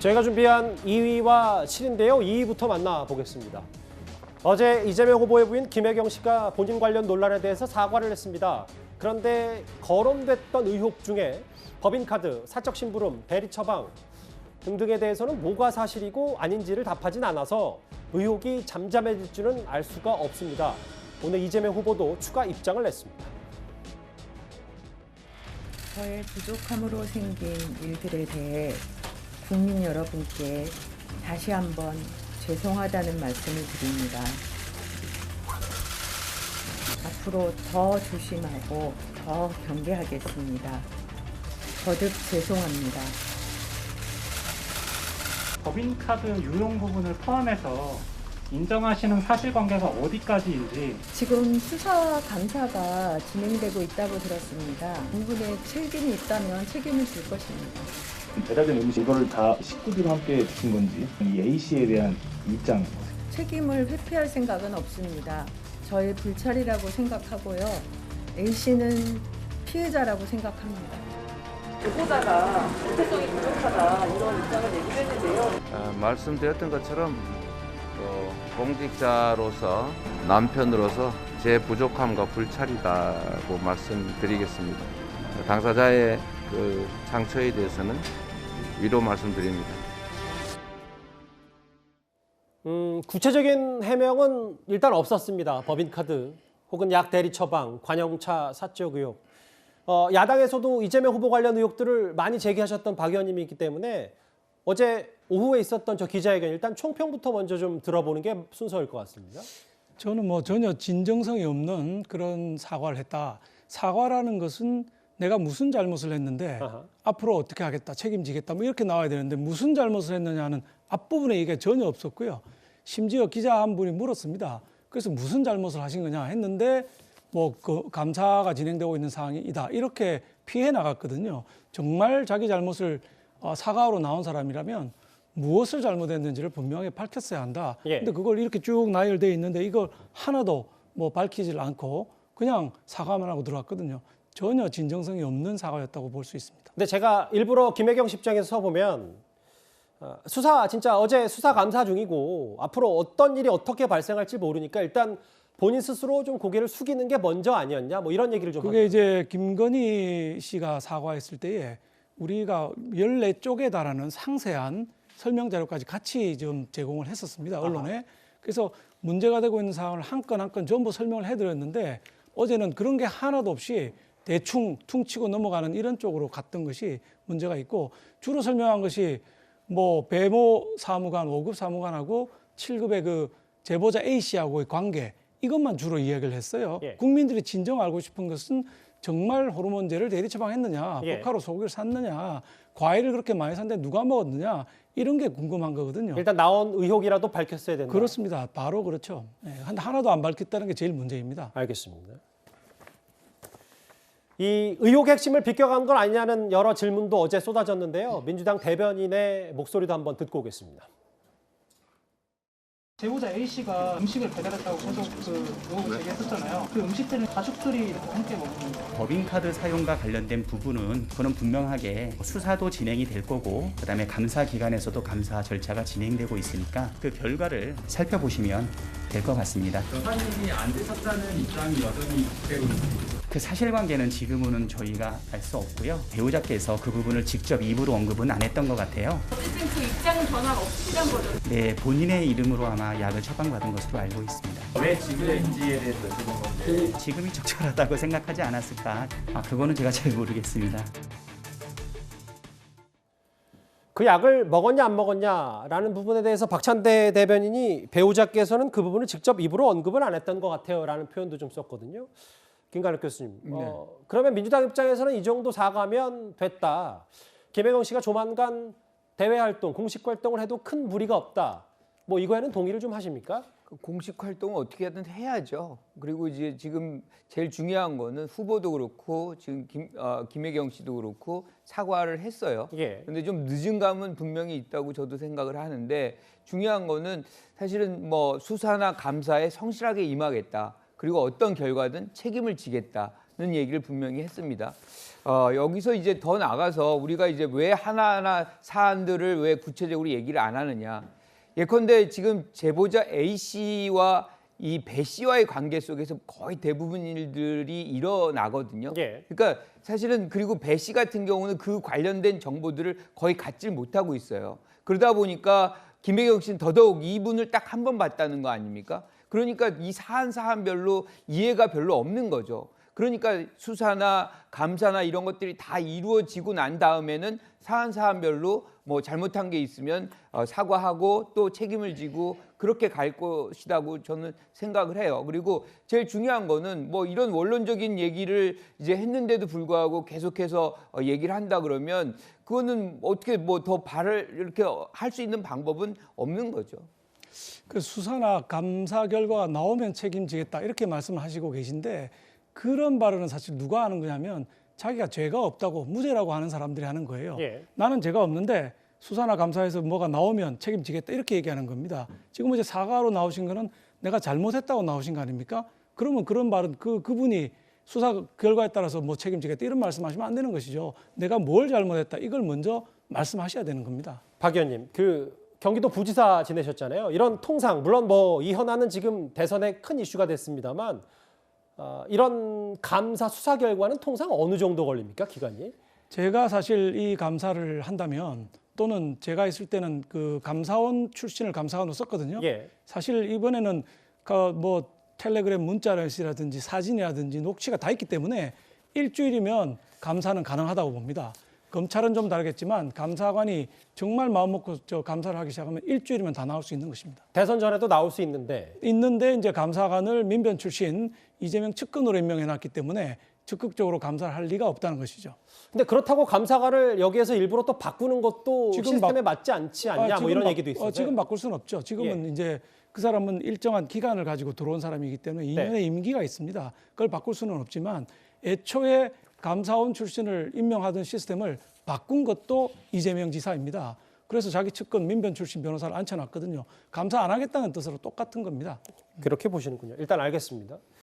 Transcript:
저희가 준비한 2위와 7위인데요. 2위부터 만나보겠습니다. 어제 이재명 후보의 부인 김혜경 씨가 본인 관련 논란에 대해서 사과를 했습니다. 그런데 거론됐던 의혹 중에 법인카드, 사적심부름, 대리처방 등등에 대해서는 뭐가 사실이고 아닌지를 답하진 않아서 의혹이 잠잠해질 줄은 알 수가 없습니다. 오늘 이재명 후보도 추가 입장을 냈습니다. 저의 부족함으로 생긴 일들에 대해 국민 여러분께 다시 한번 죄송하다는 말씀을 드립니다. 앞으로 더 조심하고 더 경계하겠습니다. 거듭 죄송합니다. 법인카드 유용 부분을 포함해서 인정하시는 사실관계가 어디까지인지 지금 수사 감사가 진행되고 있다고 들었습니다. 부분에 책임이 있다면 책임을 질 것입니다. 배달된 음식 이거를 다 식구들과 함께 드신 건지 이 A 씨에 대한 입장. 책임을 회피할 생각은 없습니다. 저의 불찰이라고 생각하고요. A 씨는 피해자라고 생각합니다. 후보자가 정체성이 부족하다 이런 입장을 내기도 했는데요. 말씀드렸던 것처럼 공직자로서 남편으로서 제 부족함과 불찰이다고 말씀드리겠습니다. 당사자의 그 상처에 대해서는 위로 말씀드립니다. 구체적인 해명은 일단 없었습니다. 법인카드 혹은 약 대리 처방, 관용차 사적 의혹. 야당에서도 이재명 후보 관련 의혹들을 많이 제기하셨던 박 의원님이 있기 때문에 어제 오후에 있었던 저 기자회견 일단 총평부터 먼저 좀 들어보는 게 순서일 것 같습니다. 저는 전혀 진정성이 없는 그런 사과를 했다. 사과라는 것은 내가 무슨 잘못을 했는데 앞으로 어떻게 하겠다, 책임지겠다 이렇게 나와야 되는데 무슨 잘못을 했느냐는 앞부분에 이게 전혀 없었고요. 심지어 기자 한 분이 물었습니다. 그래서 무슨 잘못을 하신 거냐 했는데 그 감사가 진행되고 있는 상황이다 이렇게 피해 나갔거든요. 정말 자기 잘못을 사과하러 나온 사람이라면 무엇을 잘못했는지를 분명히 밝혔어야 한다. 근데 그걸 이렇게 쭉 나열되어 있는데 이걸 하나도 밝히질 않고 그냥 사과만 하고 들어왔거든요. 전혀 진정성이 없는 사과였다고 볼 수 있습니다. 근데 제가 일부러 김혜경 씨 입장에서 보면 진짜 어제 수사 감사 중이고 앞으로 어떤 일이 어떻게 발생할지 모르니까 일단 본인 스스로 좀 고개를 숙이는 게 먼저 아니었냐 이런 얘기를 좀 그게 합니다. 이제 김건희 씨가 사과했을 때에 우리가 14쪽에 달하는 상세한 설명 자료까지 같이 좀 제공을 했었습니다. 언론에. 그래서 문제가 되고 있는 사항을 한 건 한 건 전부 설명을 해드렸는데 어제는 그런 게 하나도 없이 대충 퉁치고 넘어가는 이런 쪽으로 갔던 것이 문제가 있고 주로 설명한 것이 배모 사무관, 5급 사무관하고 7급의 그 제보자 A 씨하고의 관계 이것만 주로 이야기를 했어요. 국민들이 진정 알고 싶은 것은 정말 호르몬제를 대리 처방했느냐, 포카로 소고기를 샀느냐, 과일을 그렇게 많이 샀는데 누가 먹었느냐 이런 게 궁금한 거거든요. 일단 나온 의혹이라도 밝혔어야 된다. 그렇습니다. 바로 그렇죠. 하나도 안 밝혔다는 게 제일 문제입니다. 알겠습니다. 이 의혹의 핵심을 비껴간 건 아니냐는 여러 질문도 어제 쏟아졌는데요. 민주당 대변인의 목소리도 한번 듣고 오겠습니다. 제보자 A 씨가 음식을 배달했다고 계속 의혹을 제기했었잖아요. 그 음식들은 가족들이 함께 먹습니다. 법인카드 사용과 관련된 부분은 그건 분명하게 수사도 진행이 될 거고 그다음에 감사 기관에서도 감사 절차가 진행되고 있으니까 그 결과를 살펴보시면 될 것 같습니다. 확인이 안 되셨다는 입장이 여전히 그대로 있습니다. 그 사실관계는 지금은 저희가 알 수 없고요. 배우자께서 그 부분을 직접 입으로 언급은 안 했던 것 같아요. 어쨌든 그 입장은 변화 없으시단 거죠? 네, 본인의 이름으로 아마 약을 처방받은 것으로 알고 있습니다. 왜 지금인지에 대해서 여쭤본 건데 지금이 적절하다고 생각하지 않았을까? 그거는 제가 잘 모르겠습니다. 그 약을 먹었냐 안 먹었냐라는 부분에 대해서 박찬대 대변인이 배우자께서는 그 부분을 직접 입으로 언급을 안 했던 것 같아요라는 표현도 좀 썼거든요. 김관욱 교수님, 그러면 민주당 입장에서는 이 정도 사과면 됐다. 김혜경 씨가 조만간 대외 활동, 공식 활동을 해도 큰 무리가 없다. 이거에는 동의를 좀 하십니까? 공식 활동을 어떻게든 해야죠. 그리고 이제 지금 제일 중요한 거는 후보도 그렇고 지금 김혜경 씨도 그렇고 사과를 했어요. 그런데 좀 늦은 감은 분명히 있다고 저도 생각을 하는데 중요한 거는 사실은 수사나 감사에 성실하게 임하겠다. 그리고 어떤 결과든 책임을 지겠다. 얘기를 분명히 했습니다. 여기서 이제 더 나가서 우리가 이제 왜 하나하나 사안들을 왜 구체적으로 얘기를 안 하느냐. 예컨대 지금 제보자 A 씨와 이 배 씨와의 관계 속에서 거의 대부분 일들이 일어나거든요. 예. 그러니까 사실은 그리고 배 씨 같은 경우는 그 관련된 정보들을 거의 갖질 못하고 있어요. 그러다 보니까 김혜경 씨는 더더욱 이분을 딱 한 번 봤다는 거 아닙니까? 그러니까 이 사안별로 이해가 별로 없는 거죠. 그러니까 수사나 감사나 이런 것들이 다 이루어지고 난 다음에는 사안별로 뭐 잘못한 게 있으면 사과하고 또 책임을 지고 그렇게 갈 것이라고 저는 생각을 해요. 그리고 제일 중요한 거는 뭐 이런 원론적인 얘기를 이제 했는데도 불구하고 계속해서 얘기를 한다 그러면 그거는 어떻게 뭐 더 발을 이렇게 할 수 있는 방법은 없는 거죠. 그 수사나 감사 결과가 나오면 책임지겠다 이렇게 말씀하시고 계신데 그런 발언은 사실 누가 하는 거냐면 자기가 죄가 없다고 무죄라고 하는 사람들이 하는 거예요. 예. 나는 죄가 없는데 수사나 감사에서 뭐가 나오면 책임지겠다 이렇게 얘기하는 겁니다. 지금 이제 사과로 나오신 거는 내가 잘못했다고 나오신 거 아닙니까? 그러면 그런 말은 그분이 수사 결과에 따라서 뭐 책임지겠다 이런 말씀하시면 안 되는 것이죠. 내가 뭘 잘못했다 이걸 먼저 말씀하셔야 되는 겁니다. 박 의원님, 경기도 부지사 지내셨잖아요. 이런 통상, 물론 뭐 이현안은 지금 대선에 큰 이슈가 됐습니다만 이런 감사 수사 결과는 통상 어느 정도 걸립니까, 기간이? 제가 사실 이 감사를 한다면 또는 제가 있을 때는 그 감사원 출신을 감사관으로 썼거든요. 예. 사실 이번에는 뭐 텔레그램 문자라든지 사진이라든지 녹취가 다 있기 때문에 일주일이면 감사는 가능하다고 봅니다. 검찰은 좀 다르겠지만 감사관이 정말 마음 먹고 감사를 하기 시작하면 일주일이면 다 나올 수 있는 것입니다. 대선 전에도 나올 수 있는데 이제 감사관을 민변 출신 이재명 측근으로 임명해놨기 때문에 적극적으로 감사를 할 리가 없다는 것이죠. 근데 그렇다고 감사관을 여기에서 일부러 또 바꾸는 것도 시스템에 맞지 않지 않냐 뭐 이런 얘기도 있어요. 지금 바꿀 수는 없죠. 지금은 이제 그 사람은 일정한 기간을 가지고 들어온 사람이기 때문에 2년의 임기가 있습니다. 그걸 바꿀 수는 없지만 애초에 감사원 출신을 임명하던 시스템을 바꾼 것도 이재명 지사입니다. 그래서 자기 측근 민변 출신 변호사를 앉혀놨거든요. 감사 안 하겠다는 뜻으로 똑같은 겁니다. 그렇게 보시는군요. 일단 알겠습니다.